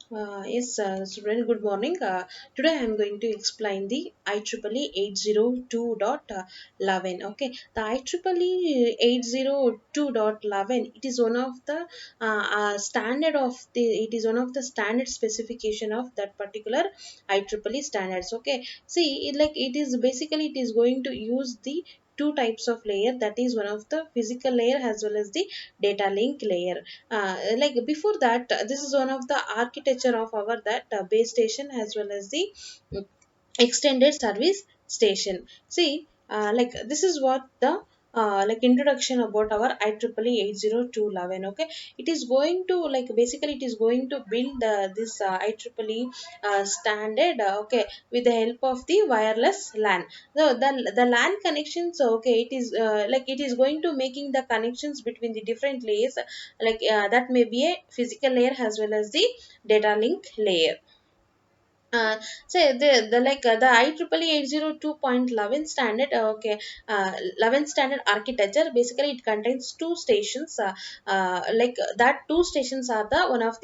Yes, Student, good morning. Today I am going to explain the IEEE 802.11. Okay, the IEEE 802.11, it is one of the it is one of the standard specification of that particular IEEE standards. Okay, see, it is basically it is going to use the two types of layer, that is one of the physical layer as well as the data link layer. Like before that, this is one of the architecture of our that base station as well as the mm, extended service station. See, like this is what the like introduction about our IEEE 802.11. Okay, it is going to like basically it is going to build this IEEE standard. Okay, with the help of the wireless LAN. So the LAN connections. Okay, it is like it is going to making the connections between the different layers. That may be a physical layer as well as the data link layer. Say the IEEE 802.11 standard. Okay, 11 standard architecture, basically it contains two stations. That two stations are the one of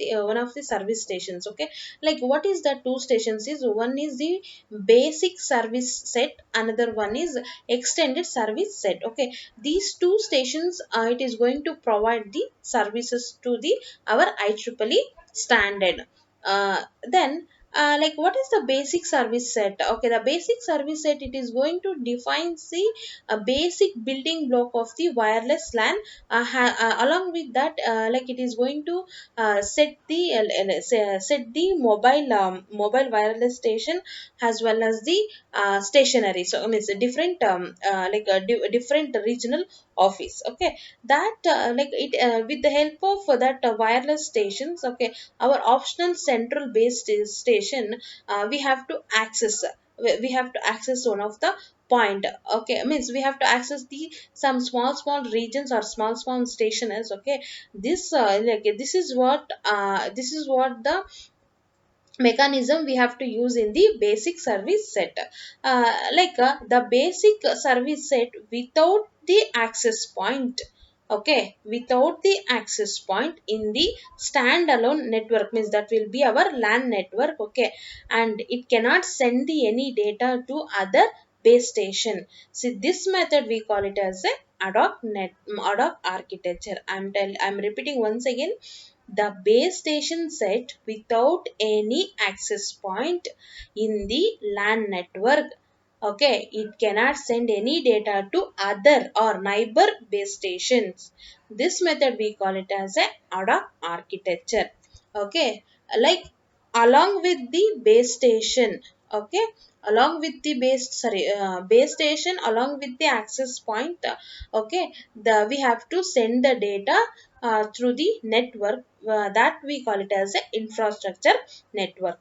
the service stations. Okay, like what is the two stations is, one is the basic service set, another one is extended service set. Okay, these two stations, it is going to provide the services to the our IEEE standard. Then like what is the basic service set? Okay, the basic service set, it is going to define the basic building block of the wireless LAN. Along with that, like it is going to set the mobile wireless station as well as the stationary. So it's a different different regional office. Okay, that like it with the help of that wireless stations. Okay, our optional central base station, we have to access, we have to access one of the point. Okay, means we have to access the some small regions or small stations. Okay, this is what the mechanism we have to use in the basic service set. The basic service set without the access point. Okay, without the access point in the standalone network, means that will be our LAN network. Okay, and it cannot send the any data to other base station. See, this method we call it as a ad hoc architecture. I'm repeating once again, the base station set without any access point in the LAN network. Okay, it cannot send any data to other or neighbor base stations. This method we call it as a ad hoc architecture. Okay, like along with the base station. Okay, along with the base station, along with the access point. Okay, the we have to send the data through the network, that we call it as a infrastructure network.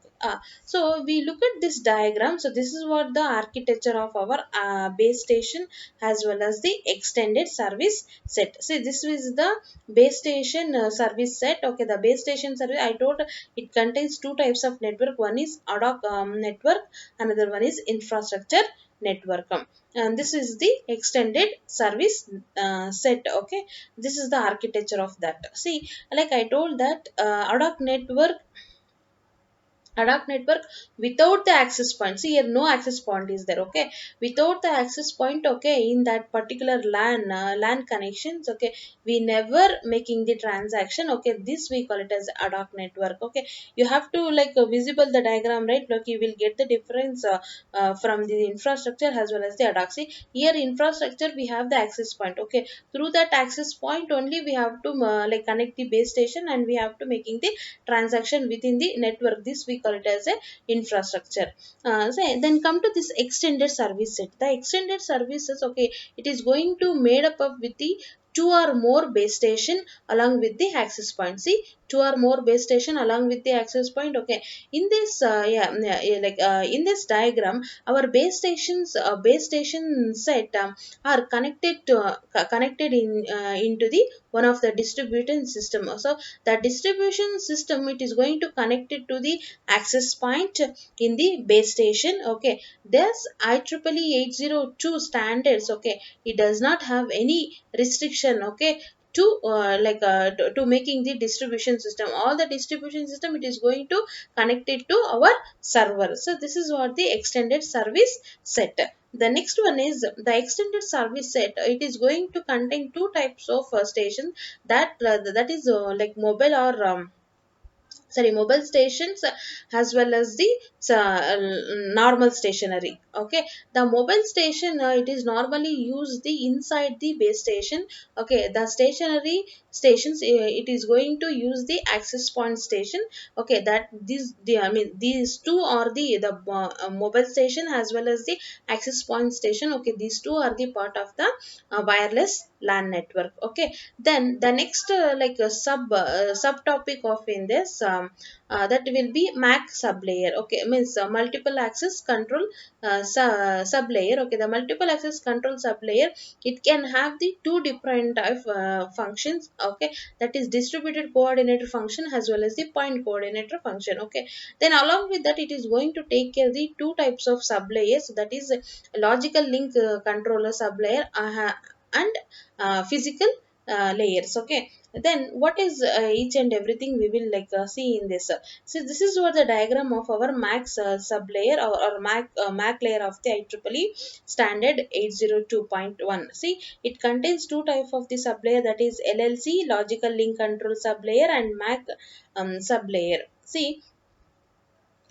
So we look at this diagram. So this is what the architecture of our base station as well as the extended service set. See, this is the base station service set. Okay, the base station service, I told it contains two types of network. One is ad hoc network, another one is infrastructure network. And this is the extended service set. Okay, this is the architecture of that. See, like I told that ad hoc network without the access point. See here, no access point is there. Okay, without the access point. Okay, in that particular LAN connections. Okay, we never making the transaction. Okay, this we call it as ad hoc network. Okay, you have to visible the diagram, right? Look, you will get the difference from the infrastructure as well as the ad hoc. See here, infrastructure we have the access point. Okay, through that access point only we have to connect the base station, and we have to making the transaction within the network. This we call it as a infrastructure. So then come to this extended service set. The extended services, okay, it is going to made up of with the two or more base station along with the access point. See, two or more base station along with the access point. Okay, in this in this diagram, our base station set are connected to connected in into the one of the distribution system. So the distribution system, it is going to connect it to the access point in the base station. Okay, this IEEE 802 standards. Okay, it does not have any restriction. Okay, to making the distribution system. All the distribution system, it is going to connect it to our server. So this is what the extended service set. The next one is the extended service set. It is going to contain two types of stations, that is mobile or mobile stations, as well as the normal stationary. Okay, the mobile station, it is normally used the inside the base station. Okay, the stationary stations, it is going to use the access point station. Okay, that these two are the mobile station as well as the access point station. Okay, these two are the part of the wireless LAN network. Okay, then the next subtopic of in this, that will be MAC sublayer. Okay, means multiple access control sublayer. Okay, the multiple access control sublayer, it can have the two different type functions. Okay, that is distributed coordinator function as well as the point coordinator function. Okay, then along with that, it is going to take care the two types of sublayers, that is logical link controller sublayer, and physical layers. Okay, then what is each and everything we will see in this. So this is what the diagram of our max sublayer, or mac layer of the IEEE standard 802.1. See, it contains two types of the sublayer, that is LLC, logical link control sublayer, and mac sublayer. See,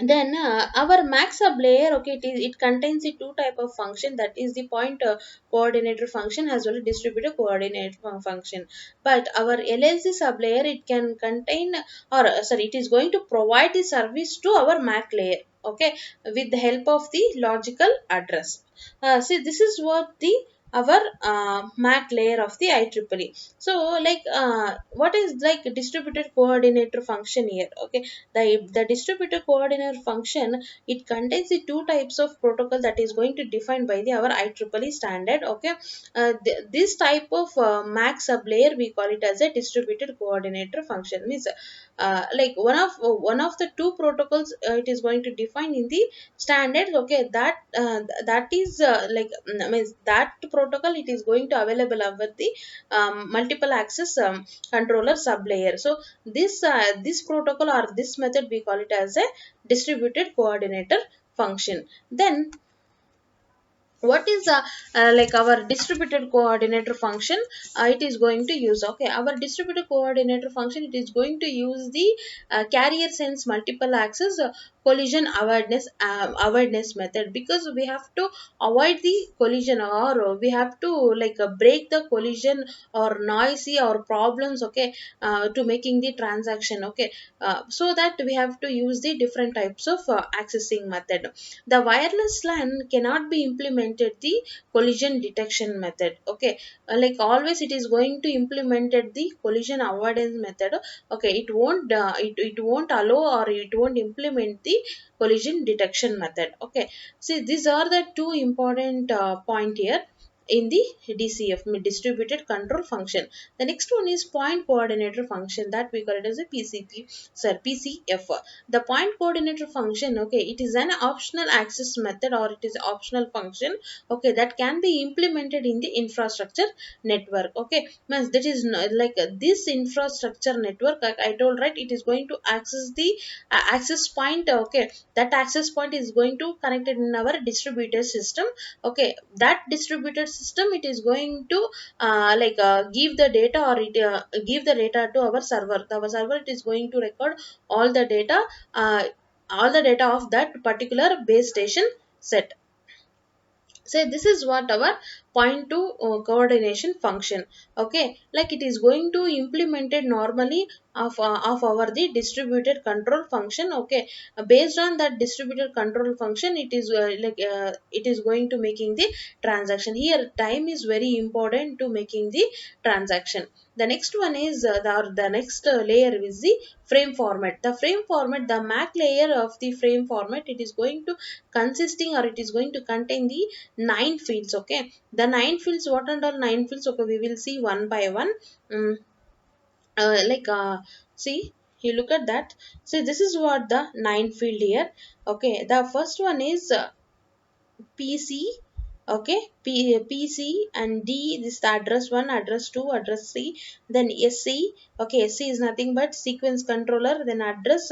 then our max sublayer, okay, it contains the two type of function, that is the point coordinator function as well as distributor coordinator function. But our LLC sublayer, it can contain, or it is going to provide the service to our mac layer. Okay, with the help of the logical address. See, this is what the our MAC layer of the IEEE. So what is like distributed coordinator function here? Okay, the distributor coordinator function, it contains the two types of protocol that is going to define by the our IEEE standard. Okay, this type of MAC sublayer, we call it as a distributed coordinator function. Means one of the two protocols, it is going to define in the standard. Okay, that is means that protocol, it is going to available over the multiple access controller sublayer. So this protocol or this method, we call it as a distributed coordinator function. Then what is our distributed coordinator function, it is going to use. Okay, our distributed coordinator function, it is going to use the carrier sense multiple access collision awareness method, because we have to avoid the collision, or we have to break the collision or noisy or problems. Okay, to making the transaction. Okay, so that we have to use the different types of accessing method. The wireless LAN cannot be implemented the collision detection method. Okay, like always, it is going to implemented the collision avoidance method. Okay, it won't allow, or it won't implement the collision detection method. Okay, see, these are the two important point here in the DCF, distributed control function. The next one is point coordinator function, that we call it as a PCF. The point coordinator function, okay, it is an optional access method, or it is optional function. Okay, that can be implemented in the infrastructure network. Okay, means that is this infrastructure network, like I told, right, it is going to access the access point. Okay, that access point is going to connected in our distributed system. Okay, that distributed system, it is going to give the data, or it give the data to our server. Our server, it is going to record all the data, uh, of that particular base station set. So this is what our point to coordination function. Okay, like it is going to implemented normally of our the distributed control function. Okay, based on that distributed control function, it is it is going to making the transaction. Here time is very important to making the transaction. The next one is the next layer is the frame format. The frame format, the MAC layer of the frame format, it is going to consisting, or it is going to contain the 9 fields. Okay, the 9 fields, what are the 9 fields? Okay, we will see one by one. Mm, see, you look at that. See, this is what the 9 field here. Okay, the first one is PC. Okay, PC and D, this is the address 1, address 2, address 3, then SC. Okay, SC is nothing but sequence controller, then address